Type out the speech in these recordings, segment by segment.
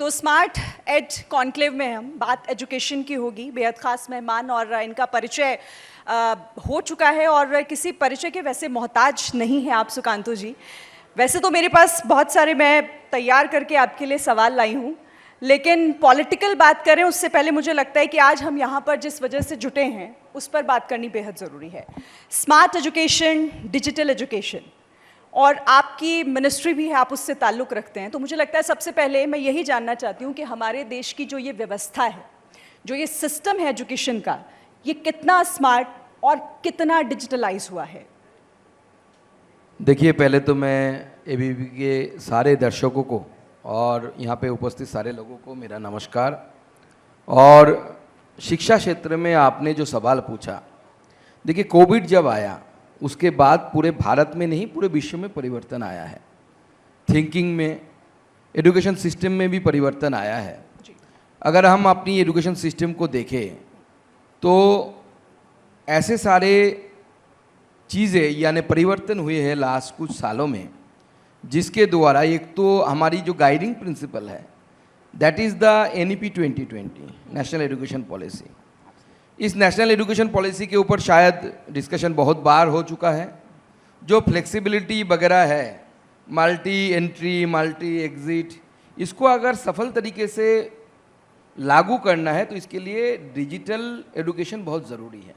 तो smart add conclave में हम बात एजुकेशन की होगी। बेहद ख़ास मेहमान और इनका परिचय हो चुका है और किसी परिचय के वैसे मोहताज नहीं है आप सुकांतु जी। वैसे तो मेरे पास बहुत सारे मैं तैयार करके आपके लिए सवाल लाई हूँ, लेकिन पॉलिटिकल बात करें उससे पहले मुझे लगता है कि आज हम यहाँ पर जिस वजह से जुटे हैं उस पर बात करनी बेहद ज़रूरी है। स्मार्ट एजुकेशन, डिजिटल एजुकेशन, और आपकी मिनिस्ट्री भी है, आप उससे ताल्लुक़ रखते हैं। तो मुझे लगता है सबसे पहले मैं यही जानना चाहती हूँ कि हमारे देश की जो ये व्यवस्था है, जो ये सिस्टम है एजुकेशन का, ये कितना स्मार्ट और कितना डिजिटलाइज हुआ है। देखिए, पहले तो मैं एबीपी के सारे दर्शकों को और यहाँ पे उपस्थित सारे लोगों को मेरा नमस्कार। और शिक्षा क्षेत्र में आपने जो सवाल पूछा, देखिए कोविड जब आया उसके बाद पूरे भारत में नहीं पूरे विश्व में परिवर्तन आया है। थिंकिंग में, एजुकेशन सिस्टम में भी परिवर्तन आया है। अगर हम अपनी एजुकेशन सिस्टम को देखें तो ऐसे सारे चीज़ें यानी परिवर्तन हुए हैं लास्ट कुछ सालों में, जिसके द्वारा एक तो हमारी जो गाइडिंग प्रिंसिपल है that is the NEP 2020 national education policy. इस नेशनल एजुकेशन पॉलिसी के ऊपर शायद डिस्कशन बहुत बार हो चुका है। जो फ्लेक्सिबिलिटी वगैरह है, मल्टी एंट्री, मल्टी एग्जिट, इसको अगर सफल तरीके से लागू करना है तो इसके लिए डिजिटल एजुकेशन बहुत ज़रूरी है।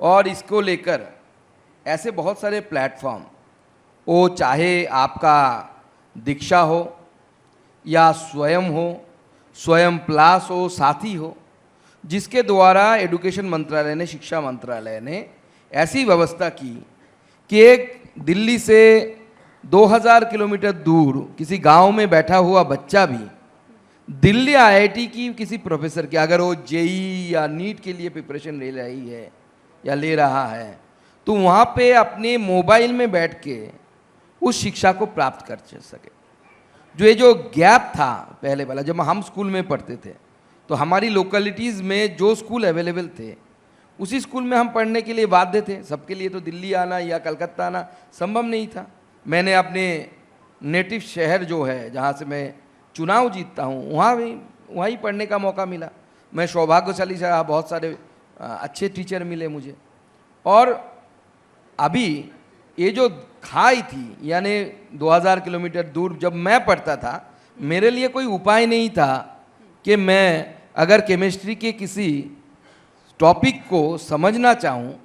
और इसको लेकर ऐसे बहुत सारे प्लेटफॉर्म, वो चाहे आपका दीक्षा हो या स्वयं हो, स्वयं प्लस हो, साथी हो, जिसके द्वारा एजुकेशन मंत्रालय ने, शिक्षा मंत्रालय ने ऐसी व्यवस्था की कि एक दिल्ली से 2000 किलोमीटर दूर किसी गांव में बैठा हुआ बच्चा भी दिल्ली IIT की किसी प्रोफेसर के, अगर वो JEE या नीट के लिए प्रिपरेशन ले रही है या ले रहा है, तो वहाँ पे अपने मोबाइल में बैठ के उस शिक्षा को प्राप्त कर सके। जो गैप था पहले वाला, जब हम स्कूल में पढ़ते थे तो हमारी लोकेलिटीज़ में जो स्कूल अवेलेबल थे उसी स्कूल में हम पढ़ने के लिए बाध्य थे। सबके लिए तो दिल्ली आना या कलकत्ता आना संभव नहीं था। मैंने अपने नेटिव शहर जो है जहाँ से मैं चुनाव जीतता हूँ वहाँ ही पढ़ने का मौका मिला। मैं सौभाग्यशाली रहा, बहुत सारे अच्छे टीचर मिले मुझे। और अभी ये जो खाई थी यानी 2000 किलोमीटर दूर जब मैं पढ़ता था, मेरे लिए कोई उपाय नहीं था कि मैं अगर केमिस्ट्री के किसी टॉपिक को समझना चाहूँ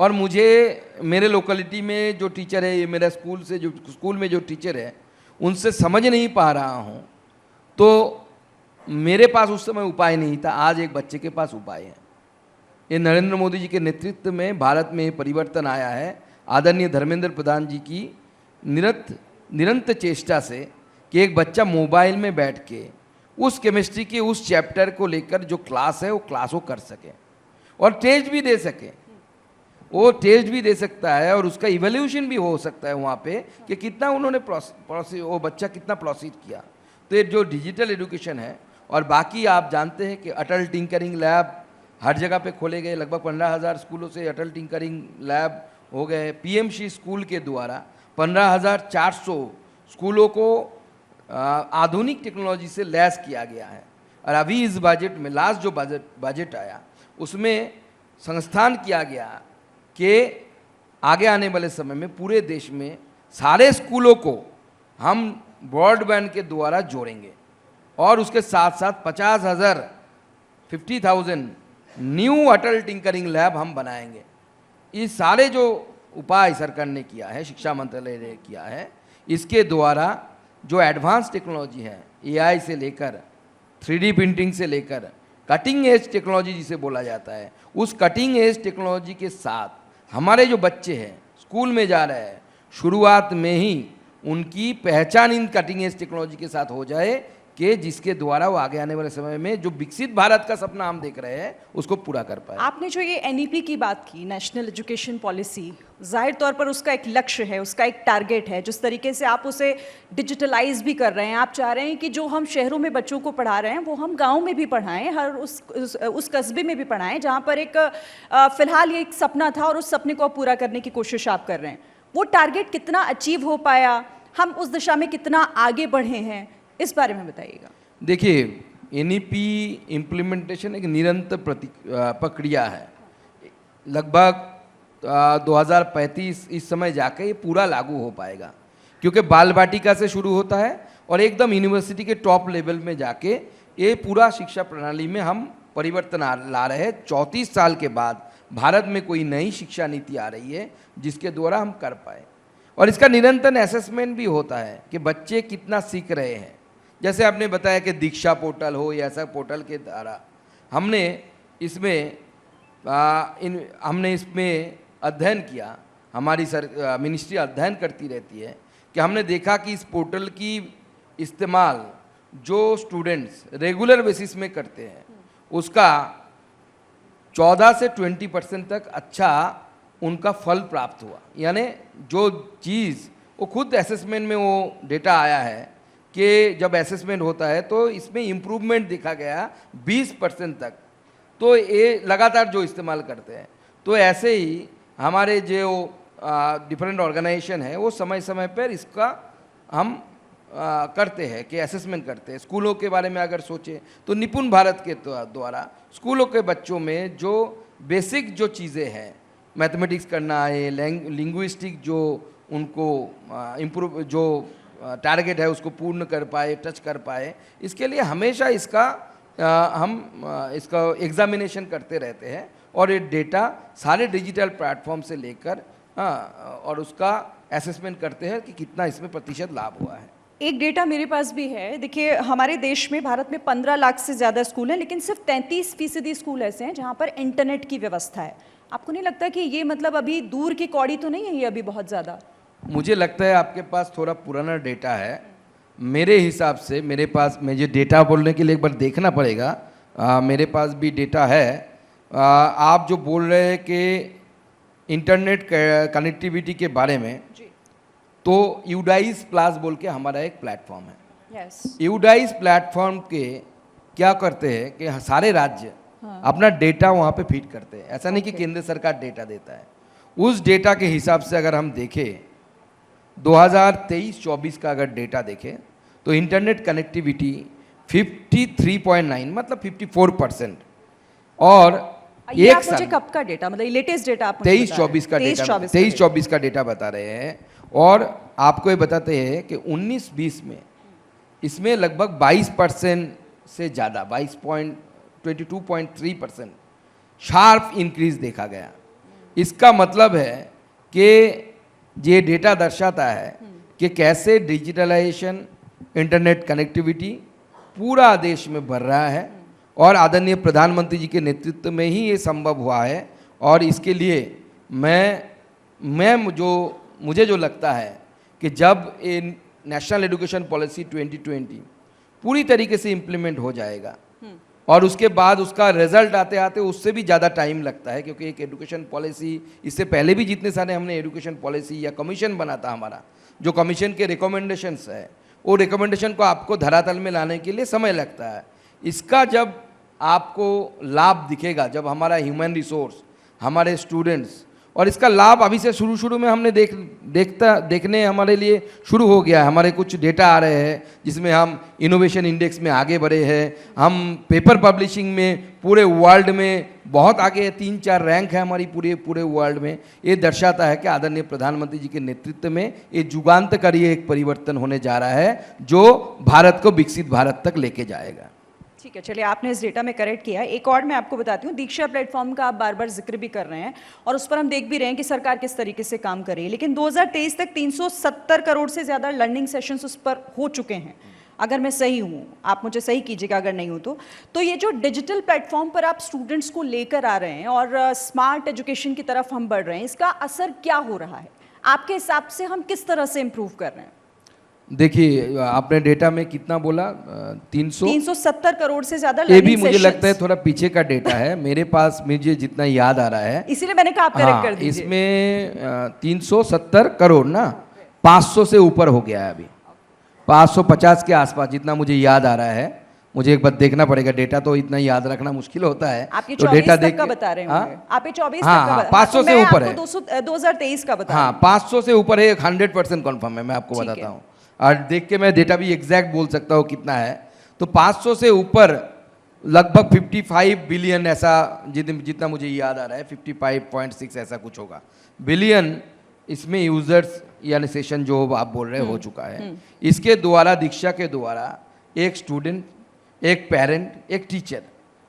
और मुझे मेरे लोकेलिटी में जो टीचर है, ये मेरा स्कूल में जो टीचर है, उनसे समझ नहीं पा रहा हूँ, तो मेरे पास उस समय उपाय नहीं था। आज एक बच्चे के पास उपाय है। ये नरेंद्र मोदी जी के नेतृत्व में भारत में परिवर्तन आया है, आदरणीय धर्मेंद्र प्रधान जी की निरंतर चेष्टा से, कि एक बच्चा मोबाइल में बैठ के उस केमिस्ट्री के उस चैप्टर को लेकर जो क्लास है वो क्लास वो कर सके और टेस्ट भी दे सके। वो टेस्ट भी दे सकता है और उसका इवैल्यूएशन भी हो सकता है वहाँ पे कि कितना उन्होंने वो बच्चा कितना प्रोसीड किया। तो ये जो डिजिटल एजुकेशन है, और बाकी आप जानते हैं कि अटल टिंकरिंग लैब हर जगह पे खोले गए। लगभग 15,000 स्कूलों से अटल टिंकरिंग लैब हो गए। PMC स्कूल के द्वारा 15,400 स्कूलों को आधुनिक टेक्नोलॉजी से लैस किया गया है। और अभी इस बजट में, लास्ट जो बजट आया उसमें संस्थान किया गया कि आगे आने वाले समय में पूरे देश में सारे स्कूलों को हम ब्रॉडबैंड के द्वारा जोड़ेंगे और उसके साथ साथ 50,000 न्यू अटल टिंकरिंग लैब हम बनाएंगे। ये सारे जो उपाय सरकार ने किया है, शिक्षा मंत्रालय ने किया है, इसके द्वारा जो एडवांस टेक्नोलॉजी है, AI से लेकर 3D प्रिंटिंग से लेकर कटिंग एज टेक्नोलॉजी जिसे बोला जाता है, उस कटिंग एज टेक्नोलॉजी के साथ हमारे जो बच्चे हैं स्कूल में जा रहे हैं, शुरुआत में ही उनकी पहचान इन कटिंग एज टेक्नोलॉजी के साथ हो जाए कि जिसके द्वारा वो आगे आने वाले समय में जो विकसित भारत का सपना हम देख रहे हैं उसको पूरा कर पाए। आपने जो ये NEP की बात की, नेशनल एजुकेशन पॉलिसी, जाहिर तौर पर उसका एक लक्ष्य है, उसका एक टारगेट है। जिस तरीके से आप उसे डिजिटलाइज भी कर रहे हैं, आप चाह रहे हैं कि जो हम शहरों में बच्चों को पढ़ा रहे हैं वो हम गाँव में भी पढ़ाएं, हर उस कस्बे में भी पढ़ाएं जहाँ पर एक फ़िलहाल ये एक सपना था और उस सपने को पूरा करने की कोशिश आप कर रहे हैं। वो टारगेट कितना अचीव हो पाया, हम उस दिशा में कितना आगे बढ़े हैं, इस बारे में बताइएगा। देखिए, एनईपी इम्प्लीमेंटेशन एक निरंतर प्रक्रिया है। लगभग 2035 इस समय जाके ये पूरा लागू हो पाएगा, क्योंकि बाल वाटिका से शुरू होता है और एकदम यूनिवर्सिटी के टॉप लेवल में जाके ये पूरा शिक्षा प्रणाली में हम परिवर्तन ला रहे हैं। 34 साल के बाद भारत में कोई नई शिक्षा नीति आ रही है जिसके द्वारा हम कर पाए, और इसका निरंतर असेसमेंट भी होता है कि बच्चे कितना सीख रहे हैं। जैसे आपने बताया कि दीक्षा पोर्टल हो या ऐसा पोर्टल के द्वारा हमने इसमें अध्ययन किया, हमारी मिनिस्ट्री अध्ययन करती रहती है कि हमने देखा कि इस पोर्टल की इस्तेमाल जो स्टूडेंट्स रेगुलर बेसिस में करते हैं उसका 14 से 20% तक अच्छा उनका फल प्राप्त हुआ। यानी जो चीज़ वो खुद असेसमेंट में वो डेटा आया है कि जब असेसमेंट होता है तो इसमें इम्प्रूवमेंट देखा गया 20% तक। तो ये लगातार जो इस्तेमाल करते हैं, तो ऐसे ही हमारे जो डिफरेंट ऑर्गेनाइजेशन है वो समय समय पर इसका हम करते हैं कि असेसमेंट करते हैं। स्कूलों के बारे में अगर सोचें तो निपुण भारत के द्वारा स्कूलों के बच्चों में जो बेसिक जो चीज़ें हैं, मैथमेटिक्स करना है, लिंग्विस्टिक जो उनको इम्प्रूव जो टारगेट है उसको पूर्ण कर पाए, टच कर पाए, इसके लिए हमेशा इसका हम इसका एग्जामिनेशन करते रहते हैं और ये डेटा सारे डिजिटल प्लेटफॉर्म से लेकर और उसका असेसमेंट करते हैं कि कितना इसमें प्रतिशत लाभ हुआ है। एक डेटा मेरे पास भी है। देखिए, हमारे देश में, भारत में 15 लाख से ज़्यादा स्कूल हैं, लेकिन सिर्फ 33% स्कूल ऐसे हैं जहाँ पर इंटरनेट की व्यवस्था है। आपको नहीं लगता कि ये मतलब अभी दूर की कौड़ी तो नहीं है ये अभी बहुत ज़्यादा? मुझे लगता है आपके पास थोड़ा पुराना डेटा है। मेरे हिसाब से मेरे पास, मुझे डेटा बोलने के लिए एक बार देखना पड़ेगा, मेरे पास भी डेटा है। आप जो बोल रहे हैं कि इंटरनेट कनेक्टिविटी के बारे में, तो यूडाइस प्लस बोल के हमारा एक प्लेटफॉर्म है। यूडाइस प्लेटफॉर्म के क्या करते हैं कि सारे राज्य अपना डेटा वहाँ पे फीड करते हैं। ऐसा नहीं कि केंद्र सरकार डेटा देता है। उस डेटा के हिसाब से अगर हम देखें 2023-24 का अगर डेटा देखें तो इंटरनेट कनेक्टिविटी 53.9 मतलब 54%। और ये आप मुझे कब का डेटा, मतलब लेटेस्ट डेटा आप 23-24 का डेटा 23-24 का डेटा बता रहे हैं। और आपको ये बताते हैं कि 19-20 में इसमें लगभग 22% से ज़्यादा 22.3% शार्प इंक्रीज देखा गया। इसका मतलब है कि ये डेटा दर्शाता है कि कैसे डिजिटलाइजेशन, इंटरनेट कनेक्टिविटी पूरा देश में बढ़ रहा है और आदरणीय प्रधानमंत्री जी के नेतृत्व में ही ये संभव हुआ है। और इसके लिए मुझे जो लगता है कि जब ये नेशनल एजुकेशन पॉलिसी 2020 पूरी तरीके से इम्प्लीमेंट हो जाएगा और उसके बाद उसका रिजल्ट आते आते उससे भी ज़्यादा टाइम लगता है, क्योंकि एक एजुकेशन पॉलिसी, इससे पहले भी जितने सारे हमने एजुकेशन पॉलिसी या कमीशन बना था, हमारा जो कमीशन के रिकमेंडेशंस है वो रिकमेंडेशन को आपको धरातल में लाने के लिए समय लगता है। इसका जब आपको लाभ दिखेगा, जब हमारा ह्यूमन रिसोर्स, हमारे स्टूडेंट्स, और इसका लाभ अभी से शुरू में हमने देखने हमारे लिए शुरू हो गया है। हमारे कुछ डेटा आ रहे हैं जिसमें हम इनोवेशन इंडेक्स में आगे बढ़े हैं, हम पेपर पब्लिशिंग में पूरे वर्ल्ड में बहुत आगे है, 3-4 रैंक है हमारी पूरे वर्ल्ड में। ये दर्शाता है कि आदरणीय प्रधानमंत्री जी के नेतृत्व में ये जुगांतकारी एक परिवर्तन होने जा रहा है जो भारत को विकसित भारत तक लेके जाएगा। ठीक है, चलिए, आपने इस डेटा में करेक्ट किया है। एक और मैं आपको बताती हूँ, दीक्षा प्लेटफॉर्म का आप बार बार जिक्र भी कर रहे हैं और उस पर हम देख भी रहे हैं कि सरकार किस तरीके से काम कर रही है। लेकिन 2023 तक 370 करोड़ से ज़्यादा लर्निंग सेशंस उस पर हो चुके हैं, अगर मैं सही हूँ, आप मुझे सही कीजिएगा अगर नहीं हूँ तो ये जो डिजिटल प्लेटफॉर्म पर आप स्टूडेंट्स को लेकर आ रहे हैं और स्मार्ट एजुकेशन की तरफ हम बढ़ रहे हैं, इसका असर क्या हो रहा है आपके हिसाब से? हम किस तरह से इम्प्रूव कर रहे हैं? देखिए, आपने डेटा में कितना बोला? 370 करोड़ से ज्यादा। ये भी मुझे लगता है थोड़ा पीछे का डेटा है, मेरे पास मुझे जितना याद आ रहा है, इसीलिए मैंने कहा आप करेक्ट कर दीजिए। इसमें 370 करोड़ ना 500 से ऊपर हो गया है अभी, 550 के आसपास जितना मुझे याद आ रहा है। मुझे एक बार देखना पड़ेगा, डेटा तो इतना याद रखना मुश्किल होता है। आप ये 24 तो तक का बता रहे हैं, आप ये 24 तक का 500 से ऊपर है, 2023 का बता। हाँ, 500 से ऊपर है, 100% कन्फर्म है, मैं आपको बताता हूँ। और देख के मैं डेटा भी एग्जैक्ट बोल सकता हूँ कितना है। तो 500 से ऊपर लगभग 55 बिलियन ऐसा, जितना मुझे याद आ रहा है 55.6 ऐसा कुछ होगा बिलियन इसमें यूजर्स यानी सेशन जो आप बोल रहे हो चुका है। इसके द्वारा, दीक्षा के द्वारा एक स्टूडेंट, एक पेरेंट, एक टीचर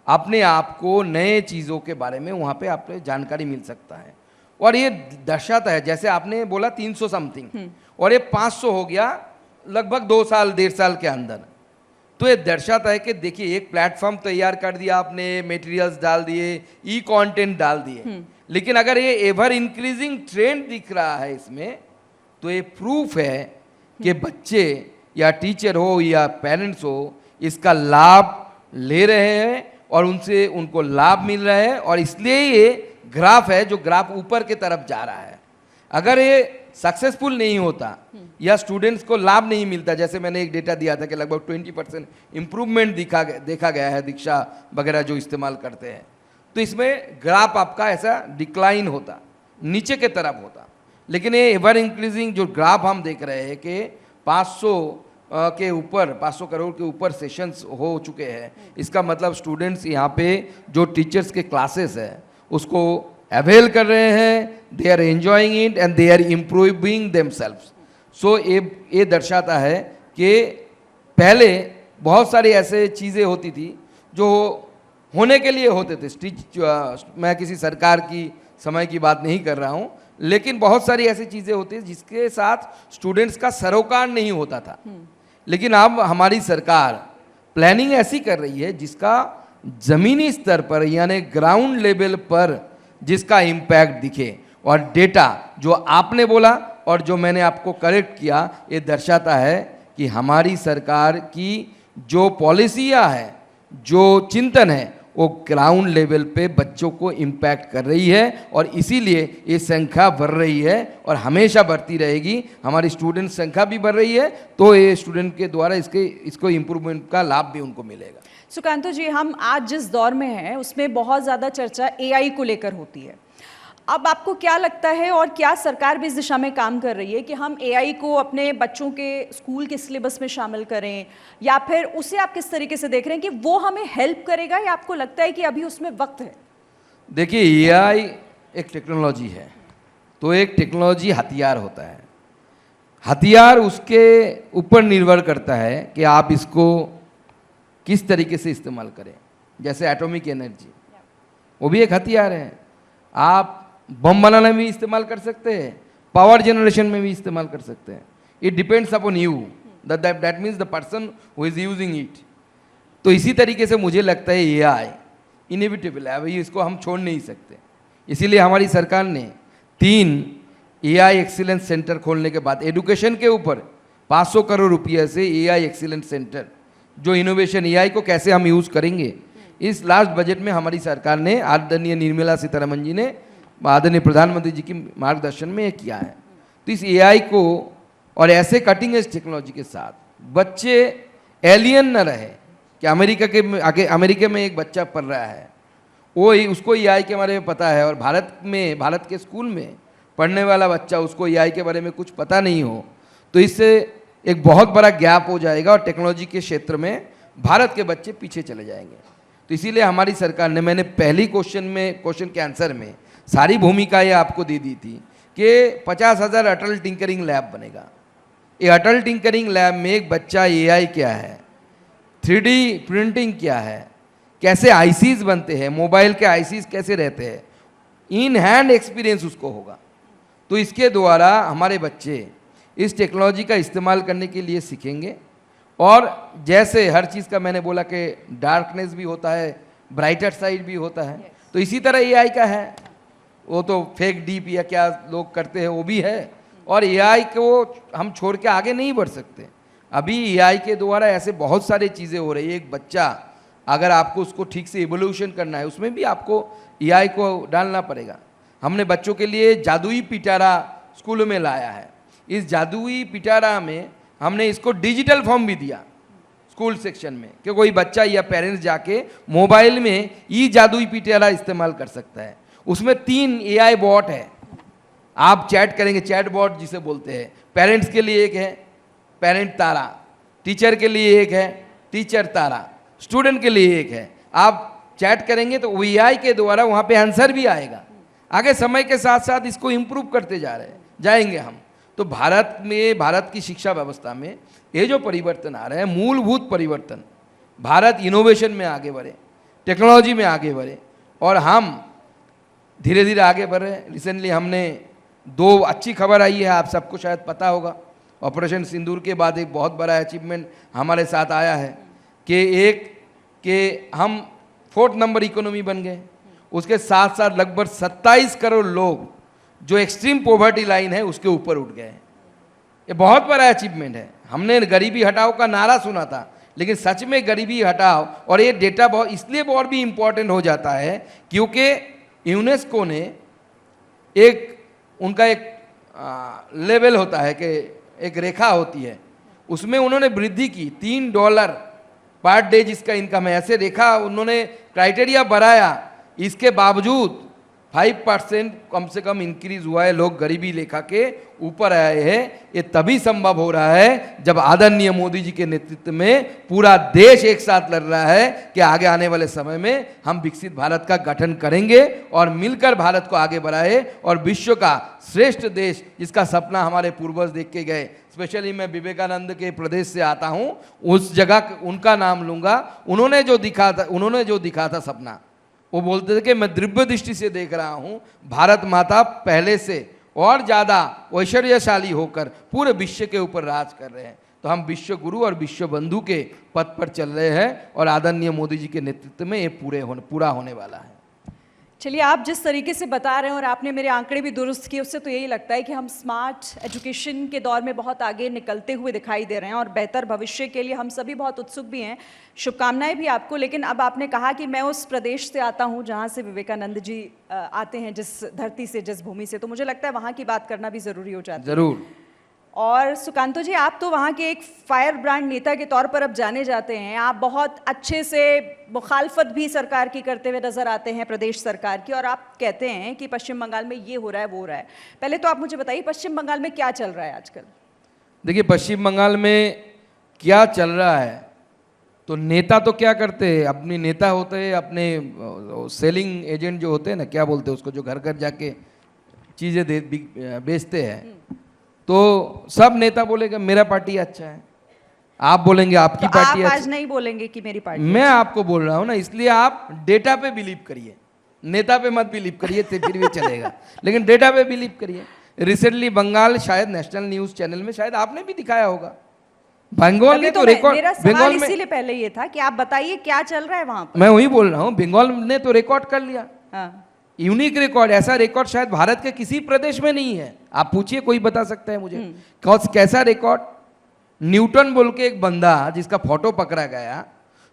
अपने आप को नए चीज़ों के बारे में वहाँ पे आपको जानकारी मिल सकता है। और ये दर्शाता है, जैसे आपने बोला 300 समथिंग और ये 500 हो गया लगभग 2 साल 1.5 साल के अंदर। तो ये दर्शाता है कि देखिए एक प्लेटफॉर्म तैयार कर दिया आपने, मटेरियल्स डाल दिए, ई कंटेंट डाल दिए, लेकिन अगर ये एवर इंक्रीजिंग ट्रेंड दिख रहा है इसमें, तो ये प्रूफ है कि बच्चे या टीचर हो या पेरेंट्स हो इसका लाभ ले रहे हैं और उनसे उनको लाभ मिल रहा है। और इसलिए ये ग्राफ है जो ग्राफ ऊपर की तरफ जा रहा है। अगर ये सक्सेसफुल नहीं होता या स्टूडेंट्स को लाभ नहीं मिलता, जैसे मैंने एक डेटा दिया था कि लगभग 20% इम्प्रूवमेंट देखा गया है दीक्षा वगैरह जो इस्तेमाल करते हैं, तो इसमें ग्राफ आपका ऐसा डिक्लाइन होता, नीचे के तरफ होता। लेकिन ये एवर इंक्रीजिंग जो ग्राफ हम देख रहे हैं कि 500 के ऊपर, 500 करोड़ के ऊपर सेशंस हो चुके हैं, इसका मतलब स्टूडेंट्स यहाँ पे जो टीचर्स के क्लासेस है उसको अवेल कर रहे हैं, they are enjoying it and they are improving themselves. So ये दर्शाता है कि पहले बहुत सारी ऐसे चीज़ें होती थी जो होने के लिए होते थे। मैं किसी सरकार की समय की बात नहीं कर रहा हूँ, लेकिन बहुत सारी ऐसी चीज़ें होती हैं जिसके साथ स्टूडेंट्स का सरोकार नहीं होता था। लेकिन अब हमारी सरकार प्लानिंग ऐसी कर रही है जिसका ज़मीनी स्तर पर यानी ग्राउंड लेवल पर जिसका इम्पैक्ट दिखे। और डेटा जो आपने बोला और जो मैंने आपको करेक्ट किया, ये दर्शाता है कि हमारी सरकार की जो पॉलिसियाँ हैं, जो चिंतन है, वो ग्राउंड लेवल पे बच्चों को इम्पैक्ट कर रही है। और इसीलिए ये संख्या बढ़ रही है और हमेशा बढ़ती रहेगी। हमारी स्टूडेंट संख्या भी बढ़ रही है, तो ये स्टूडेंट के द्वारा इसको इम्प्रूवमेंट का लाभ भी उनको मिलेगा। सुकांतु जी, हम आज जिस दौर में हैं उसमें बहुत ज़्यादा चर्चा एआई को लेकर होती है। अब आपको क्या लगता है और क्या सरकार भी इस दिशा में काम कर रही है कि हम एआई को अपने बच्चों के स्कूल के सिलेबस में शामिल करें, या फिर उसे आप किस तरीके से देख रहे हैं कि वो हमें हेल्प करेगा, या आपको लगता है कि अभी उसमें वक्त है? देखिए, एआई एक टेक्नोलॉजी है, तो एक टेक्नोलॉजी हथियार होता है। हथियार उसके ऊपर निर्भर करता है कि आप इसको किस तरीके से इस्तेमाल करें। जैसे एटॉमिक एनर्जी, वो भी एक हथियार है। आप बम बनाने में भी इस्तेमाल कर सकते हैं, पावर जनरेशन में भी इस्तेमाल कर सकते हैं। It depends upon you, that means the person who is using it. तो इसी तरीके से मुझे लगता है एआई इनएविटेबल है, अभी इसको हम छोड़ नहीं सकते। इसीलिए हमारी सरकार ने 3 एआई एक्सीलेंस सेंटर खोलने के बाद एडुकेशन के ऊपर 500 करोड़ रुपये से एआई एक्सीलेंस सेंटर, जो इनोवेशन एआई को कैसे हम यूज़ करेंगे, इस लास्ट बजट में हमारी सरकार ने, आदरणीय निर्मला सीतारमण जी ने, आदरणीय प्रधानमंत्री जी की मार्गदर्शन में ये किया है। तो इस एआई को और ऐसे कटिंग एज टेक्नोलॉजी के साथ बच्चे एलियन न रहे कि अमेरिका में एक बच्चा पढ़ रहा है, वो उसको एआई के बारे में पता है, और भारत के स्कूल में पढ़ने वाला बच्चा उसको एआई के बारे में कुछ पता नहीं हो, तो इससे एक बहुत बड़ा गैप हो जाएगा और टेक्नोलॉजी के क्षेत्र में भारत के बच्चे पीछे चले जाएंगे। तो इसीलिए हमारी सरकार ने, मैंने पहली क्वेश्चन के आंसर में सारी भूमिका ये आपको दे दी थी कि 50,000 अटल टिंकरिंग लैब बनेगा। ये अटल टिंकरिंग लैब में एक बच्चा एआई क्या है, 3D प्रिंटिंग क्या है, कैसे आईसीज बनते हैं, मोबाइल के आईसीज कैसे रहते हैं, इन हैंड एक्सपीरियंस उसको होगा। तो इसके द्वारा हमारे बच्चे इस टेक्नोलॉजी का इस्तेमाल करने के लिए सीखेंगे। और जैसे हर चीज़ का मैंने बोला कि डार्कनेस भी होता है, ब्राइटर साइड भी होता है, तो इसी तरह एआई का है। वो तो फेक डीप या क्या लोग करते हैं वो भी है, और एआई को हम छोड़ के आगे नहीं बढ़ सकते। अभी एआई के द्वारा ऐसे बहुत सारी चीज़ें हो रही है। एक बच्चा अगर आपको उसको ठीक से इवोल्यूशन करना है, उसमें भी आपको एआई को डालना पड़ेगा। हमने बच्चों के लिए जादुई पिटारा स्कूलों में लाया है। इस जादुई पिटारा में हमने इसको डिजिटल फॉर्म भी दिया स्कूल सेक्शन में, कि कोई बच्चा या पेरेंट्स जाके मोबाइल में ई जादुई पिटारा इस्तेमाल कर सकता है। उसमें 3 एआई बॉट है, आप चैट करेंगे, चैट बॉट जिसे बोलते हैं। पेरेंट्स के लिए एक है पेरेंट तारा, टीचर के लिए एक है टीचर तारा स्टूडेंट के लिए एक है। आप चैट करेंगे तो वीआई के द्वारा वहाँ पे आंसर भी आएगा। आगे समय के साथ साथ इसको इम्प्रूव करते जाएंगे हम। तो भारत में, भारत की शिक्षा व्यवस्था में ये जो परिवर्तन आ रहे हैं, मूलभूत परिवर्तन, भारत इनोवेशन में आगे बढ़े, टेक्नोलॉजी में आगे बढ़े और हम धीरे धीरे आगे बढ़ रहे हैं। रिसेंटली हमने 2 अच्छी खबर आई है, आप सबको शायद पता होगा। ऑपरेशन सिंदूर के बाद एक बहुत बड़ा अचीवमेंट हमारे साथ आया है कि हम 4th नंबर इकोनॉमी बन गए। उसके साथ साथ लगभग 27 करोड़ लोग जो एक्सट्रीम पॉवर्टी लाइन है उसके ऊपर उठ गए। ये बहुत बड़ा अचीवमेंट है। हमने गरीबी हटाओ का नारा सुना था, लेकिन सच में गरीबी हटाओ, और ये डेटा बहुत इसलिए और भी इम्पोर्टेंट हो जाता है क्योंकि यूनेस्को ने उनका एक लेवल होता है कि एक रेखा होती है, उसमें उन्होंने वृद्धि की $3 पर डे जिसका इनकम है, ऐसे रेखा उन्होंने क्राइटेरिया बढ़ाया। इसके बावजूद 5% कम से कम इंक्रीज हुआ है, लोग गरीबी रेखा के ऊपर आए हैं। ये तभी संभव हो रहा है जब आदरणीय मोदी जी के नेतृत्व में पूरा देश एक साथ लड़ रहा है कि आगे आने वाले समय में हम विकसित भारत का गठन करेंगे और मिलकर भारत को आगे बढ़ाए और विश्व का श्रेष्ठ देश जिसका सपना हमारे पूर्वज देख के गए। स्पेशली मैं विवेकानंद के प्रदेश से आता हूँ, उस जगह उनका नाम लूंगा। उन्होंने जो दिखा था सपना, वो बोलते थे कि मैं दिव्य दृष्टि से देख रहा हूँ भारत माता पहले से और ज़्यादा ऐश्वर्यशाली होकर पूरे विश्व के ऊपर राज कर रहे हैं। तो हम विश्व गुरु और विश्व बंधु के पथ पर चल रहे हैं और आदरणीय मोदी जी के नेतृत्व में ये पूरा होने वाला है। चलिए, आप जिस तरीके से बता रहे हैं और आपने मेरे आंकड़े भी दुरुस्त किए, उससे तो यही लगता है कि हम स्मार्ट एजुकेशन के दौर में बहुत आगे निकलते हुए दिखाई दे रहे हैं और बेहतर भविष्य के लिए हम सभी बहुत उत्सुक भी हैं। शुभकामनाएं भी आपको। लेकिन अब आपने कहा कि मैं उस प्रदेश से आता हूं जहां से विवेकानंद जी आते हैं, जिस धरती से, जिस भूमि से, तो मुझे लगता है वहाँ की बात करना भी ज़रूरी हो जाता है। ज़रूर। और सुकांतो जी, आप तो वहाँ के एक फायर ब्रांड नेता के तौर पर अब जाने जाते हैं। आप बहुत अच्छे से मुखालफत भी सरकार की करते हुए नजर आते हैं, प्रदेश सरकार की, और आप कहते हैं कि पश्चिम बंगाल में ये हो रहा है, वो हो रहा है। पहले तो आप मुझे बताइए, पश्चिम बंगाल में क्या चल रहा है आजकल? देखिए, पश्चिम बंगाल में क्या चल रहा है, तो नेता तो क्या करते हैं, अपनी नेता होते हैं, अपने सेलिंग एजेंट जो होते हैं ना, क्या बोलते हैं उसको, जो घर घर जाके चीज़ें बेचते हैं। तो सब नेता बोलेगा मेरा पार्टी अच्छा है, आप बोलेंगे आपकी तो पार्टी आप अच्छी। आज नहीं बोलेंगे कि मेरी पार्टी? मैं आपको बोल रहा हूं ना, इसलिए आप डेटा पे बिलीव करिए, नेता पे मत बिलीव करिए, तो फिर भी चलेगा, लेकिन डेटा पे बिलीव करिए। रिसेंटली बंगाल, शायद नेशनल न्यूज चैनल में शायद आपने भी दिखाया होगा, बंगाल ने तो रिकॉर्ड, मेरा सवाल इसीलिए पहले ये था कि आप बताइए क्या चल रहा है वहां पर। मैं वही बोल रहा हूँ, बंगाल ने तो रिकॉर्ड कर लिया। हाँ। यूनिक रिकॉर्ड, ऐसा रिकॉर्ड शायद भारत के किसी प्रदेश में नहीं है। आप पूछिए, कोई बता सकता है मुझे कैसा रिकॉर्ड? न्यूटन बोल के एक बंदा जिसका फोटो पकड़ा गया,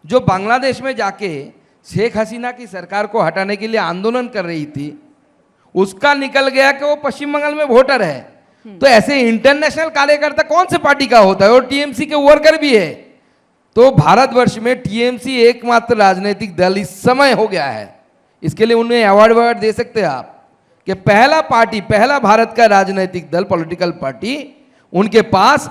जो बांग्लादेश में जाके शेख हसीना की सरकार को हटाने के लिए आंदोलन कर रही थी, उसका निकल गया कि वो पश्चिम बंगाल में वोटर है। तो ऐसे इंटरनेशनल कार्यकर्ता कौन से पार्टी का होता है? और टीएमसी के वर्कर भी है। तो भारतवर्ष में टीएमसी एकमात्र राजनीतिक दल इस समय हो गया है। इसके लिए उन्हें अवार्ड दे सकते हैं आप कि पहला भारत का राजनीतिक दल, पॉलिटिकल पार्टी, उनके पास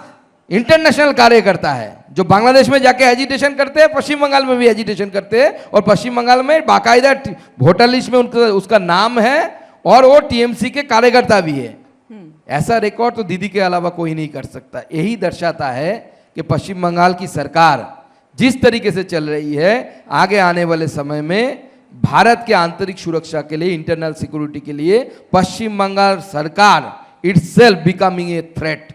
इंटरनेशनल कार्यकर्ता है जो बांग्लादेश में जाके एजिटेशन करते हैं, पश्चिम बंगाल में भी एजिटेशन करते हैं, और पश्चिम बंगाल में बाकायदा वोटर लिस्ट में उसका नाम है और वो टीएमसी के कार्यकर्ता भी है। ऐसा रिकॉर्ड तो दीदी के अलावा कोई नहीं कर सकता। यही दर्शाता है कि पश्चिम बंगाल की सरकार जिस तरीके से चल रही है, आगे आने वाले समय में भारत के आंतरिक सुरक्षा के लिए, इंटरनल सिक्योरिटी के लिए पश्चिम बंगाल सरकार itself becoming a threat,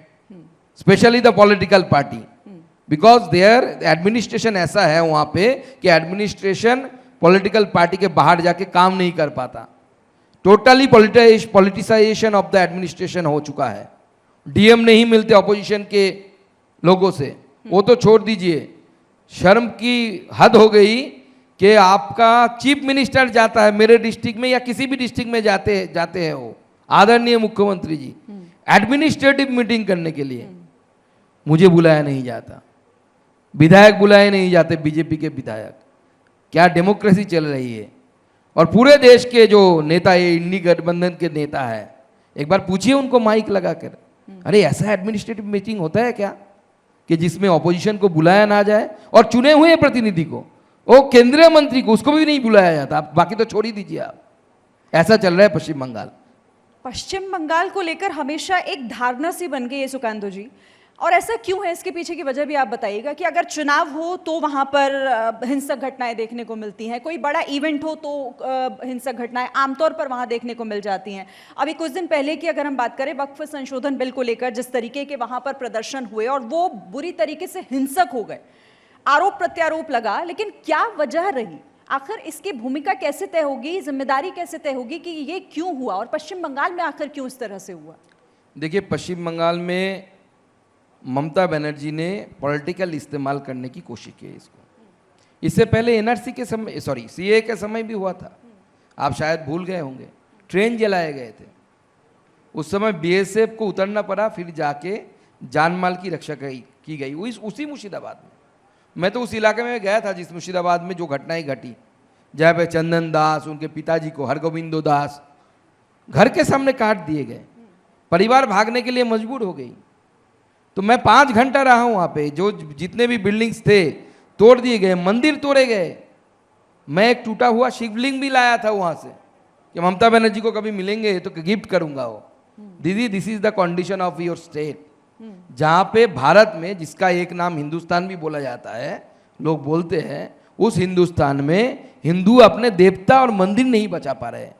especially the political party, because their administration ऐसा है वहाँ पे कि एडमिनिस्ट्रेशन पॉलिटिकल पार्टी के बाहर जाके काम नहीं कर पाता। Totally politicisation of the administration हो चुका है। डीएम नहीं मिलते ऑपोजिशन के लोगों से, वो तो छोड़ दीजिए, शर्म की हद हो गई कि आपका चीफ मिनिस्टर जाता है मेरे डिस्ट्रिक्ट में या किसी भी डिस्ट्रिक्ट में जाते हैं वो आदरणीय मुख्यमंत्री जी एडमिनिस्ट्रेटिव मीटिंग करने के लिए, मुझे बुलाया नहीं जाता, विधायक बुलाए नहीं जाते, बीजेपी के विधायक। क्या डेमोक्रेसी चल रही है? और पूरे देश के जो नेता, ये इंडी गठबंधन के नेता है, एक बार पूछिए उनको माइक लगाकर, अरे ऐसा एडमिनिस्ट्रेटिव मीटिंग होता है क्या? कि जिसमें ऑपोजिशन को बुलाया ना जाए और चुने हुए प्रतिनिधि को, वो केंद्रीय मंत्री को, उसको भी नहीं बुलाया जाता। आप बाकी तो छोड़ ही दीजिए आप। ऐसा चल रहा है पश्चिम बंगाल। पश्चिम बंगाल को लेकर हमेशा एक धारणा सी बन गई है सुकांतु जी, और ऐसा क्यों है? इसके पीछे की वजह भी आप बताइएगा कि अगर चुनाव हो तो वहाँ पर हिंसक घटनाएं देखने को मिलती हैं, कोई बड़ा इवेंट हो तो हिंसक घटनाएं आमतौर पर वहाँ देखने को मिल जाती हैं। अभी कुछ दिन पहले की अगर हम बात करें वक्फ संशोधन बिल को लेकर, जिस तरीके के वहाँ पर प्रदर्शन हुए और वो बुरी तरीके से हिंसक हो गए, आरोप प्रत्यारोप लगा, लेकिन क्या वजह रही? आखिर इसकी भूमिका कैसे तय होगी, जिम्मेदारी कैसे तय होगी कि ये क्यों हुआ, और पश्चिम बंगाल में आखिर क्यों इस तरह से हुआ? देखिए, पश्चिम बंगाल में ममता बनर्जी ने पॉलिटिकल इस्तेमाल करने की कोशिश की है इसको। इससे पहले एनआरसी के समय, सॉरी, सीए के समय भी हुआ था। आप शायद भूल गए होंगे, ट्रेन जलाए गए थे। उस समय बीएसएफ को उतरना पड़ा, फिर जाके जान माल की रक्षा की गई उसी मुर्शिदाबाद में। मैं तो उस इलाके में गया था जिस मुर्शिदाबाद में जो घटनाएं घटी, जहाँ पे चंदन दास, उनके पिताजी को हरगोविंदो दास घर के सामने काट दिए गए, परिवार भागने के लिए मजबूर हो गई। तो मैं 5 घंटा रहा हूँ वहाँ पे। जो जितने भी बिल्डिंग्स थे तोड़ दिए गए, मंदिर तोड़े गए। मैं एक टूटा हुआ शिवलिंग भी लाया था वहाँ से कि ममता बनर्जी को कभी मिलेंगे तो गिफ्ट करूँगा वो। दीदी, this is the condition of your state. जहाँ पे भारत में, जिसका एक नाम हिंदुस्तान भी बोला जाता है, लोग बोलते हैं, उस हिंदुस्तान में हिंदू अपने देवता और मंदिर नहीं बचा पा रहे।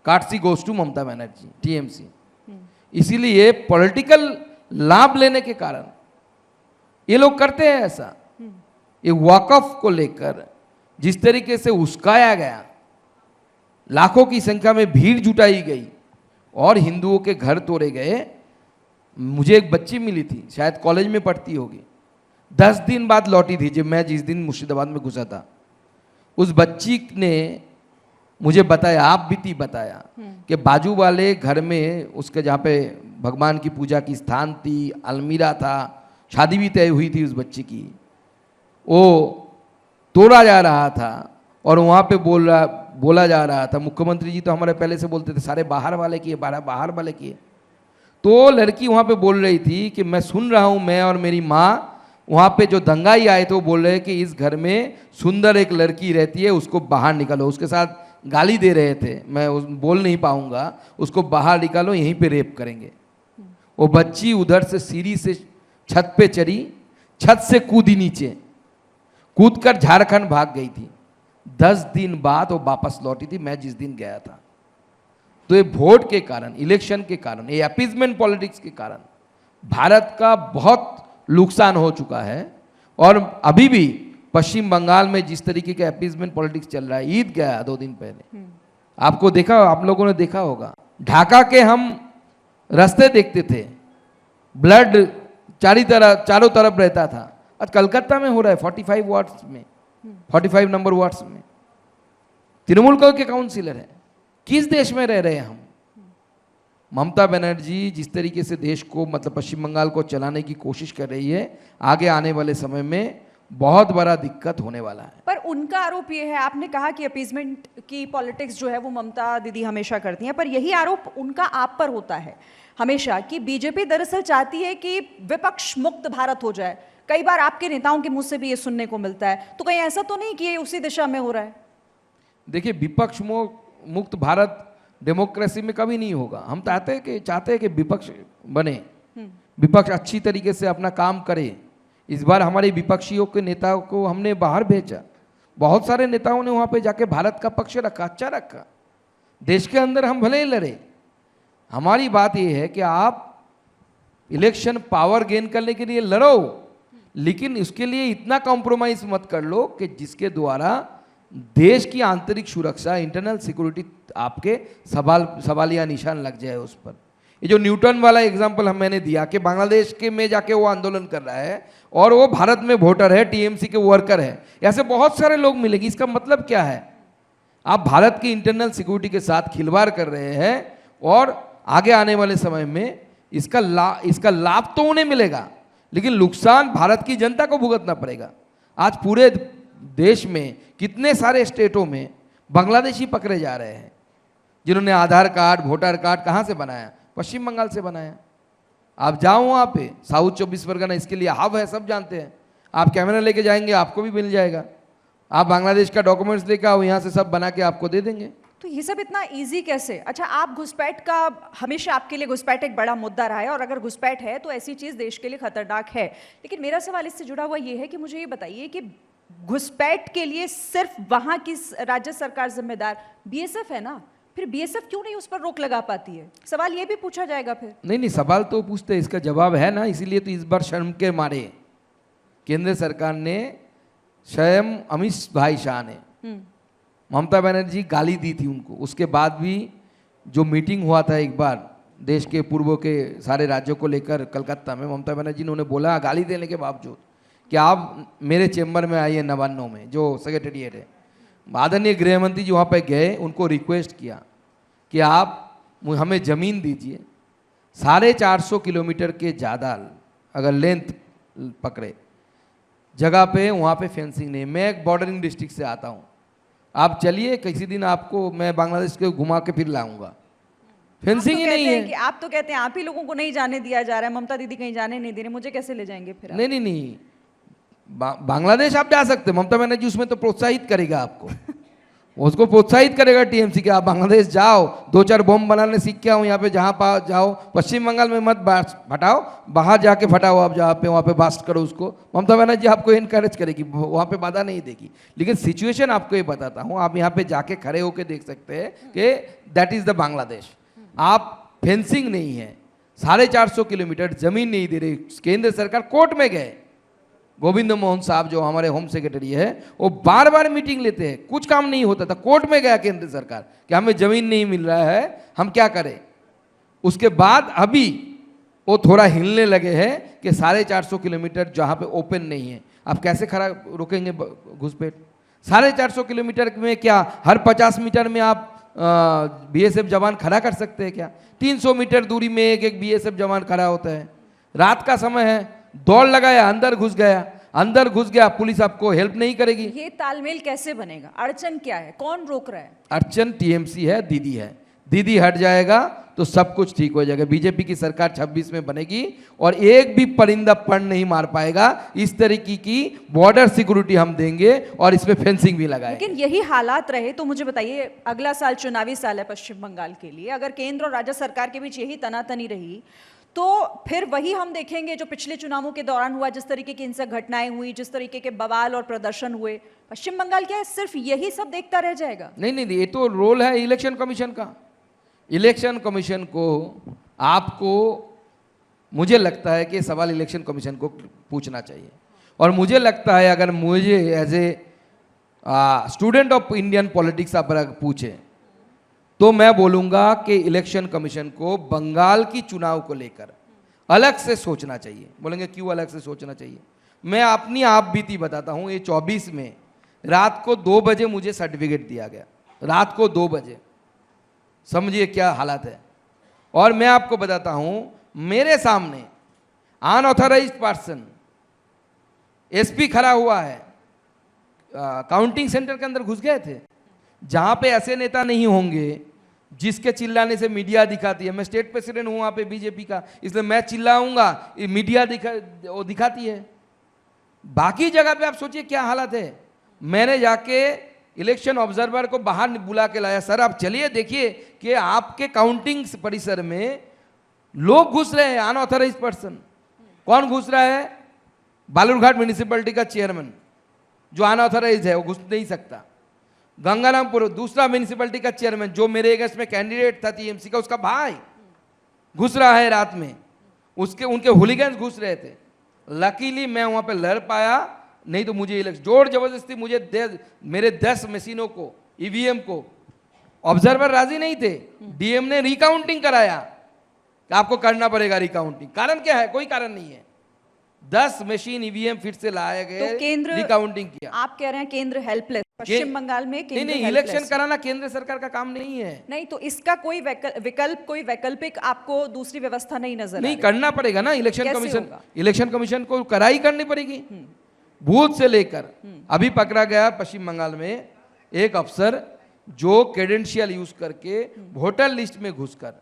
Courtesy goes to Mamata Banerjee, TMC. इसीलिए पॉलिटिकल लाभ लेने के कारण ये लोग करते हैं ऐसा। ये वक़्फ़ को लेकर जिस तरीके से उस्काया गया, लाखों की संख्या में भीड़ जुटाई गई और हिंदुओं के घर तोड़े गए। मुझे एक बच्ची मिली थी, शायद कॉलेज में पढ़ती होगी, 10 दिन बाद लौटी थी जब मैं जिस दिन मुर्शिदाबाद में घुसा था। उस बच्ची ने मुझे बताया, आप बीती बताया, कि बाजू वाले घर में उसके जहाँ पे भगवान की पूजा की स्थान थी, अलमीरा था, शादी भी तय हुई थी उस बच्ची की, वो तोड़ा जा रहा था और वहाँ पे बोला जा रहा था, मुख्यमंत्री जी तो हमारे पहले से बोलते थे सारे बाहर वाले किए, बाहर वाले किए। तो लड़की वहाँ पे बोल रही थी कि मैं सुन रहा हूँ, मैं और मेरी माँ वहाँ पे जो दंगाई आए थे वो बोल रहे कि इस घर में सुंदर एक लड़की रहती है, उसको बाहर निकालो। उसके साथ गाली दे रहे थे, मैं बोल नहीं पाऊंगा, उसको बाहर निकालो, यहीं पे रेप करेंगे। वो बच्ची उधर से सीढ़ी से छत पे चढ़ी, छत से कूदी नीचे, कूदकर झारखंड भाग गई थी। 10 दिन बाद वो वापस लौटी थी, मैं जिस दिन गया था। तो ये वोट के कारण, इलेक्शन के कारण, ये अपीजमेंट पॉलिटिक्स के कारण भारत का बहुत नुकसान हो चुका है। और अभी भी पश्चिम बंगाल में जिस तरीके का अपीजमेंट पॉलिटिक्स चल रहा है, ईद गया 2 दिन पहले, आपको देखा, आप लोगों ने देखा होगा, ढाका के हम रास्ते देखते थे, ब्लड चारों तरफ रहता था। आज कलकत्ता में हो रहा है 45 वार्ड्स में, 45 नंबर वार्ड्स में। तृणमूल के काउंसिलर है। किस देश में रह रहे हैं हम? ममता बनर्जी जिस तरीके से देश को, मतलब पश्चिम बंगाल को चलाने की कोशिश कर रही है, आगे आने वाले समय में बहुत बड़ा दिक्कत होने वाला है। पर उनका आरोप ये है, आपने कहा कि अपीजमेंट की पॉलिटिक्स जो है वो ममता दीदी हमेशा करती हैं, पर यही आरोप उनका आप पर होता है हमेशा कि बीजेपी दरअसल चाहती है कि विपक्ष मुक्त भारत हो जाए। कई बार आपके नेताओं के मुंह से भी ये सुनने को मिलता है, तो कहीं ऐसा तो नहीं कि ये उसी दिशा में हो रहा है? देखिए, विपक्ष मुक्त भारत डेमोक्रेसी में कभी नहीं होगा। हम चाहते हैं कि विपक्ष बने, विपक्ष अच्छी तरीके से अपना काम करे। इस बार हमारे विपक्षियों के नेताओं को हमने बाहर भेजा, बहुत सारे नेताओं ने वहाँ पे जाके भारत का पक्ष रखा, अच्छा रखा। देश के अंदर हम भले ही लड़े, हमारी बात यह है कि आप इलेक्शन पावर गेन करने के लिए लड़ो, लेकिन इसके लिए इतना कॉम्प्रोमाइज मत कर लो कि जिसके द्वारा देश की आंतरिक सुरक्षा, इंटरनल सिक्योरिटी, आपके सवालिया निशान लग जाए उस पर। ये जो न्यूटन वाला एग्जांपल मैंने दिया कि बांग्लादेश के में जाके वो आंदोलन कर रहा है और वो भारत में वोटर है, टीएमसी के वर्कर है, ऐसे बहुत सारे लोग मिलेंगे। इसका मतलब क्या है? आप भारत की इंटरनल सिक्योरिटी के साथ खिलवाड़ कर रहे हैं और आगे आने वाले समय में इसका लाभ तो उन्हें मिलेगा, लेकिन नुकसान भारत की जनता को भुगतना पड़ेगा। आज पूरे देश में कितने सारे स्टेटों में बांग्लादेशी पकड़े जा रहे हैं, जिन्होंने आधार कार्ड, वोटर कार्ड कहाँ से बनाया? पश्चिम बंगाल से बनाया। आप जाओ वहाँ पे, साउथ 24 परगना इसके लिए हब है, सब जानते हैं। आप कैमरा लेके जाएंगे आपको भी मिल जाएगा। आप बांग्लादेश का डॉक्यूमेंट्स लेकर आओ, यहाँ से सब बना के आपको दे देंगे। तो ये सब इतना इजी कैसे? अच्छा, आप घुसपैठ का, हमेशा आपके लिए घुसपैठ एक बड़ा मुद्दा रहा है, और अगर घुसपैठ है तो ऐसी चीज़ देश के लिए खतरनाक है। लेकिन मेरा सवाल इससे जुड़ा हुआ ये है कि मुझे ये बताइए कि घुसपैठ के लिए सिर्फ वहाँ की राज्य सरकार जिम्मेदार? बीएसएफ है ना, फिर बीएसएफ क्यों नहीं उस पर रोक लगा पाती है? सवाल ये भी पूछा जाएगा फिर। नहीं, सवाल तो पूछते हैं, इसका जवाब है ना। इसीलिए तो इस बार शर्म के मारे केंद्र सरकार ने, स्वयं अमित भाई शाह ने ममता बनर्जी गाली दी थी उनको, उसके बाद भी जो मीटिंग हुआ था एक बार देश के पूर्व के सारे राज्यों को लेकर कलकत्ता में, ममता बनर्जी ने उन्हें बोला गाली देने के बावजूद कि आप मेरे चेंबर में आइए नवान्नों में, जो सेक्रेटेरिएट है। आदरणीय गृह मंत्री जी वहाँ पे गए, उनको रिक्वेस्ट किया कि आप हमें ज़मीन दीजिए, 450 किलोमीटर के ज़्यादा अगर लेंथ पकड़े जगह पे, वहाँ पे फेंसिंग नहीं। मैं एक बॉर्डरिंग डिस्ट्रिक्ट से आता हूँ, आप चलिए किसी दिन आपको मैं बांग्लादेश के घुमा के फिर लाऊंगा। फेंसिंग ही नहीं है। आप तो कहते हैं आप ही लोगों को नहीं जाने दिया जा रहा है, ममता दीदी कहीं जाने नहीं दे रही, मुझे कैसे ले जाएंगे फिर? नहीं, बांग्लादेश आप जा सकते, ममता बनर्जी उसमें तो प्रोत्साहित करेगा आपको उसको प्रोत्साहित करेगा टीएमसी के, आप बांग्लादेश जाओ, 2-4 बम बनाने सीख के आओ, यहाँ पे जहाँ पा जाओ, पश्चिम बंगाल में मत फटाओ, बाहर जाके फटाओ आप जहाँ पे, वहाँ पे बास्ट करो उसको। ममता बनर्जी आपको इनकरेज करेगी, वहाँ पे बाधा नहीं देगी। लेकिन सिचुएशन आपको ये बताता हूँ, आप यहाँ पे जाके खड़े होके देख सकते हैं कि दैट इज द बांग्लादेश। आप फेंसिंग नहीं है, 450 किलोमीटर जमीन नहीं दे रही। केंद्र सरकार कोर्ट में गए, गोविंद मोहन साहब जो हमारे होम सेक्रेटरी है, वो बार बार मीटिंग लेते हैं, कुछ काम नहीं होता था। कोर्ट में गया केंद्र सरकार कि हमें जमीन नहीं मिल रहा है, हम क्या करें। उसके बाद अभी वो थोड़ा हिलने लगे हैं कि 450 किलोमीटर जहाँ पे ओपन नहीं है, आप कैसे खड़ा रोकेंगे घुसपैठ? 450 किलोमीटर में क्या हर 50 मीटर में आप बीएसएफ जवान खड़ा कर सकते हैं क्या? 300 मीटर दूरी में एक बीएसएफ जवान खड़ा होता है। रात का समय है, दौड़ लगाया, अंदर घुस गया, पुलिस आपको हेल्प नहीं करेगी। ये तालमेल कैसे बनेगा? अड़चन क्या है? कौन रोक रहा है? अड़चन टीएमसी है, दीदी है। दीदी हट जाएगा तो सब कुछ ठीक हो जाएगा। बीजेपी की सरकार 26 में बनेगी और एक भी परिंदा पण नहीं मार पाएगा। इस तरीके की बॉर्डर सिक्योरिटी हम देंगे और इसमें फेंसिंग भी लगाएंगे। लेकिन यही हालात रहे तो मुझे बताइए, अगला साल चुनावी साल है पश्चिम बंगाल के लिए, अगर केंद्र और राज्य सरकार के बीच यही तनातनी रही तो फिर वही हम देखेंगे जो पिछले चुनावों के दौरान हुआ, जिस तरीके की हिंसक घटनाएं हुई, जिस तरीके के बवाल और प्रदर्शन हुए। पश्चिम बंगाल क्या है, सिर्फ यही सब देखता रह जाएगा? नहीं, ये तो रोल है इलेक्शन कमीशन का। इलेक्शन कमीशन को आपको, मुझे लगता है कि सवाल इलेक्शन कमीशन को पूछना चाहिए। और मुझे लगता है अगर मुझे as a student of Indian politics आप पूछे तो मैं बोलूँगा कि इलेक्शन कमीशन को बंगाल की चुनाव को लेकर अलग से सोचना चाहिए। बोलेंगे क्यों अलग से सोचना चाहिए? मैं अपनी आप बीती बताता हूँ। ये 24 में रात को 2 बजे मुझे सर्टिफिकेट दिया गया, रात को 2 बजे। समझिए क्या हालत है। और मैं आपको बताता हूँ, मेरे सामने अनऑथराइज्ड पर्सन एसपी खड़ा हुआ है, काउंटिंग सेंटर के अंदर घुस गए थे। जहाँ पे ऐसे नेता नहीं होंगे जिसके चिल्लाने से मीडिया दिखाती है, मैं स्टेट प्रेसिडेंट हूँ वहाँ पे बीजेपी का, इसलिए मैं चिल्लाऊंगा, मीडिया दिखाती है। बाकी जगह पे आप सोचिए क्या हालत है। मैंने जाके इलेक्शन ऑब्जर्वर को बाहर बुला के लाया, सर आप चलिए देखिए कि आपके काउंटिंग परिसर में लोग घुस रहे हैं, अनऑथराइज्ड पर्सन। कौन घुस रहा है? बालूरघाट म्यूनिसिपैलिटी का चेयरमैन जो अनऑथराइज्ड है, वो घुस नहीं सकता। गंगारामपुर दूसरा म्यूनिसिपैलिटी का चेयरमैन जो मेरे अगेंस्ट में कैंडिडेट था टीएमसी का, उसका भाई घुस रहा है रात में, उनके हुलिगन्स घुस रहे थे। लकीली मैं वहां पे लड़ पाया, नहीं तो मुझे इलेक्शन जोर जबरदस्ती मेरे 10 मशीनों को, ईवीएम को, ऑब्जर्वर राजी नहीं थे, डीएम ने रिकाउंटिंग कराया। आपको करना पड़ेगा रिकाउंटिंग। कारण क्या है? कोई कारण नहीं है। 10 मशीन ईवीएम फिर से लाए गए, तो केंद्र रिकाउंटिंग किया। आप कह रहे हैं केंद्र हेल्पलेस पश्चिम बंगाल में? केंद्र नहीं, इलेक्शन कराना केंद्र सरकार का काम नहीं है। नहीं तो इसका कोई कोई वैकल्पिक आपको दूसरी व्यवस्था नहीं नजर नहीं, करना पड़ेगा ना। इलेक्शन कमीशन को कराई करनी पड़ेगी। बूथ से लेकर अभी पकड़ा गया पश्चिम बंगाल में एक अफसर जो क्रेडेंशियल यूज करके वोटर लिस्ट में घुसकर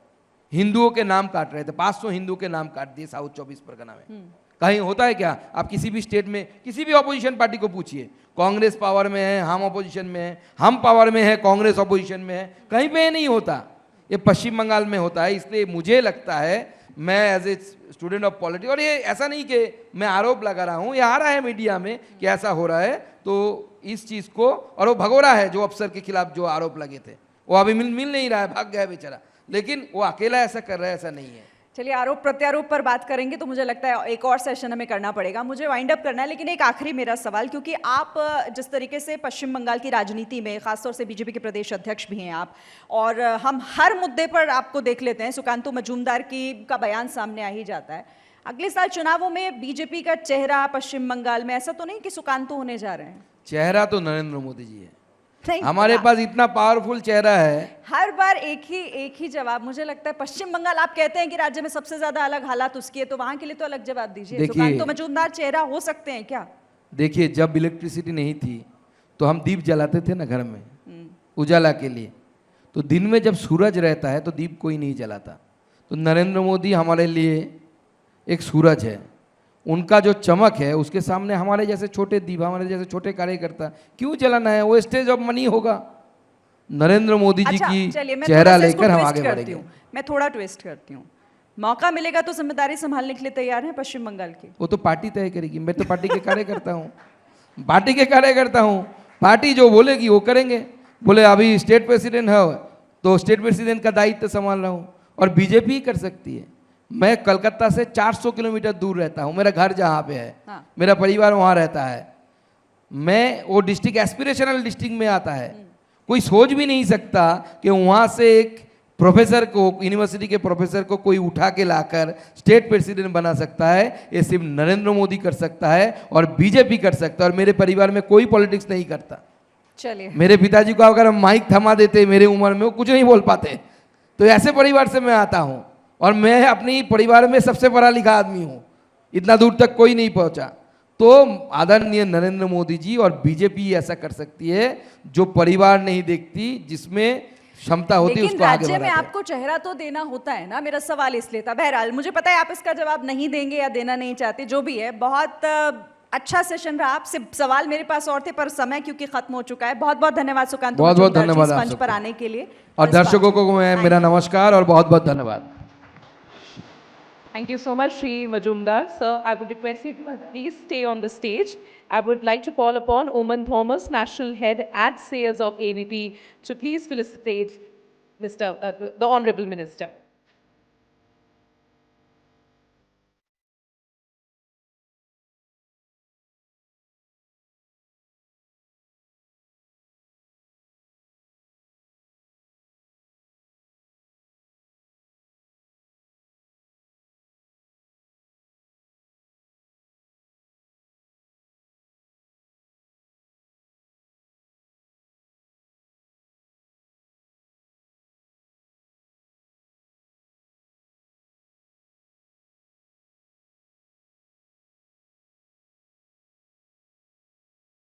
हिंदुओं के नाम काट रहे थे, 500 हिंदू के नाम काट दिए साउथ 24 परगना में। कहीं होता है क्या? आप किसी भी स्टेट में किसी भी ऑपोजिशन पार्टी को पूछिए, कांग्रेस पावर में है, हम ऑपोजिशन में है, हम पावर में है, कांग्रेस ऑपोजिशन में है, कहीं पे नहीं होता। ये पश्चिम बंगाल में होता है। इसलिए मुझे लगता है, मैं as a student of politics, और ये ऐसा नहीं कि मैं आरोप लगा रहा हूँ, ये आ रहा है मीडिया में कि ऐसा हो रहा है, तो इस चीज़ को, और वो भगोड़ा है जो अफसर के खिलाफ जो आरोप लगे थे, वो अभी मिल नहीं रहा है, भाग गया बेचारा। लेकिन वो अकेला ऐसा कर रहा है, ऐसा नहीं है। चलिए, आरोप प्रत्यारोप पर बात करेंगे तो मुझे लगता है एक और सेशन हमें करना पड़ेगा, मुझे वाइंड अप करना है। लेकिन एक आखिरी मेरा सवाल, क्योंकि आप जिस तरीके से पश्चिम बंगाल की राजनीति में, खासतौर से बीजेपी के प्रदेश अध्यक्ष भी हैं आप, और हम हर मुद्दे पर आपको देख लेते हैं, सुकांतु मजूमदार का बयान सामने आ ही जाता है। अगले साल चुनावों में बीजेपी का चेहरा पश्चिम बंगाल में, ऐसा तो नहीं कि सुकांतु होने जा रहे हैं? चेहरा तो नरेंद्र मोदी जी है, नहीं, हमारे पास इतना पावरफुल चेहरा है। हर बार एक ही जवाब। मुझे लगता है पश्चिम बंगाल, आप कहते हैं कि राज्य में सबसे ज्यादा अलग हालात उसकी है, तो वहां के लिए तो अलग जवाब दीजिए। सुकांतु मजूमदार चेहरा हो सकते हैं क्या? देखिए, जब इलेक्ट्रिसिटी नहीं थी तो हम दीप जलाते थे ना घर में उजाला के लिए, तो दिन में जब सूरज रहता है तो दीप कोई नहीं जलाता। तो नरेंद्र मोदी हमारे लिए एक सूरज है, उनका जो चमक है उसके सामने हमारे जैसे छोटे दीप, हमारे जैसे छोटे कार्यकर्ता क्यों जलाना है? वो स्टेज ऑफ मनी होगा। नरेंद्र मोदी जी की चेहरा लेकर हम आगे बढ़ेंगे। मैं थोड़ा ट्विस्ट करती हूँ, मौका मिलेगा तो जिम्मेदारी संभालने के लिए तैयार हैं पश्चिम बंगाल की? वो तो पार्टी तय करेगी, मैं तो पार्टी के कार्यकर्ता हूँ, पार्टी के कार्यकर्ता हूँ, पार्टी जो बोलेगी वो करेंगे। बोले अभी स्टेट प्रेसिडेंट है तो स्टेट प्रेसिडेंट का दायित्व संभाल रहा हूँ, और बीजेपी ही कर सकती है। मैं कलकत्ता से 400 किलोमीटर दूर रहता हूँ, मेरा घर जहाँ पे है, हाँ। मेरा परिवार वहाँ रहता है। मैं वो डिस्ट्रिक्ट एस्पिरेशनल डिस्ट्रिक्ट में आता है, कोई सोच भी नहीं सकता कि वहाँ से एक प्रोफेसर को, यूनिवर्सिटी के प्रोफेसर को कोई उठा के लाकर स्टेट प्रेसिडेंट बना सकता है। ये सिर्फ नरेंद्र मोदी कर सकता है और बीजेपी कर सकता है, और मेरे परिवार में कोई पॉलिटिक्स नहीं करता। चलिए, मेरे पिताजी को अगर हम माइक थमा देते मेरे उम्र में, वो कुछ नहीं बोल पाते। तो ऐसे परिवार से मैं आता हूँ, और मैं अपनी परिवार में सबसे पढ़ा लिखा आदमी हूँ, इतना दूर तक कोई नहीं पहुँचा। तो आदरणीय नरेंद्र मोदी जी और बीजेपी ऐसा कर सकती है जो परिवार नहीं देखती, जिसमें क्षमता होती है उसको आगे बढ़ाते हैं। राज्य में आपको चेहरा तो देना होता है ना, मेरा सवाल इसलिए था। बहरहाल मुझे पता है आप इसका जवाब नहीं देंगे या देना नहीं चाहते, जो भी है। बहुत अच्छा सेशन रहा। आपसे सवाल मेरे पास और थे पर समय क्योंकि खत्म हो चुका है। बहुत बहुत धन्यवाद सुकांतु, बहुत बहुत धन्यवाद मंच पर आने के लिए, और दर्शकों को मैं मेरा नमस्कार और बहुत बहुत धन्यवाद। Thank you so much, Sri Majumdar. Sir, I would request you to please stay on the stage. I would like to call upon Oman Thomas, National Head at Sales of ABP, to please felicitate the Honorable Minister.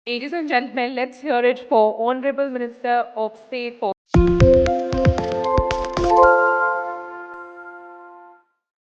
Ladies and gentlemen, let's hear it for Honorable Minister of State for